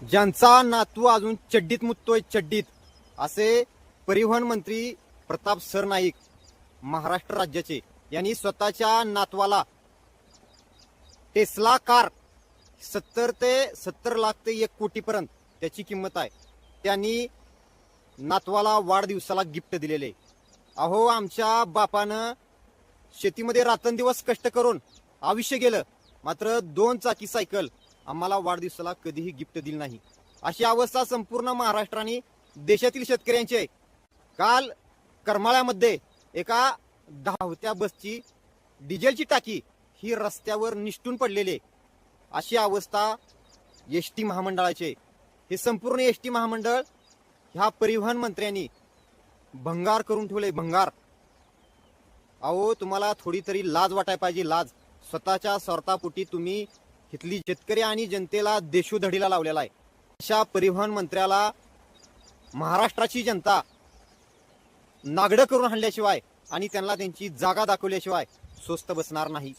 ज्यांचा नातू अजून चड्डीत मुततोय चड्डीत, असे परिवहन मंत्री प्रताप सरनाईक महाराष्ट्र राज्याचे यांनी स्वतःच्या नातवाला टेस्ला कार 70 लाख ते 1 कोटीपर्यंत त्याची किंमत आहे, त्यांनी नातवाला वाढदिवसाला गिफ्ट दिलेले. अहो, आमच्या बापानं शेतीमध्ये रात्रंदिवस कष्ट करून आयुष्य गेलं, मात्र 2 चाकी सायकल आम्हाला वाढदिवसाला कधीही गिफ्ट दिली नाही. अशी अवस्था संपूर्ण महाराष्ट्राने देशातील शेतकऱ्यांची आहे. काल करमाळ्यामध्ये एका धावत्या बसची डिझेलची टाकी ही रस्त्यावर निष्ठून पडलेली आहे. अशी अवस्था एसटी महामंडळाची आहे. हे संपूर्ण एसटी महामंडळ ह्या परिवहन मंत्र्यांनी भंगार करून ठेवले, भंगार. अहो, तुम्हाला थोडी तरी लाज वाटायला पाहिजे, लाज. स्वतःच्या स्वार्थापोटी तुम्ही इथली शेतकरी आणि जनतेला देशोधडीला लावलेला आहे. अशा परिवहन मंत्र्याला महाराष्ट्राची जनता नागडं करून हाणल्याशिवाय आणि त्यांना त्यांची जागा दाखवल्याशिवाय स्वस्त बसणार नाही.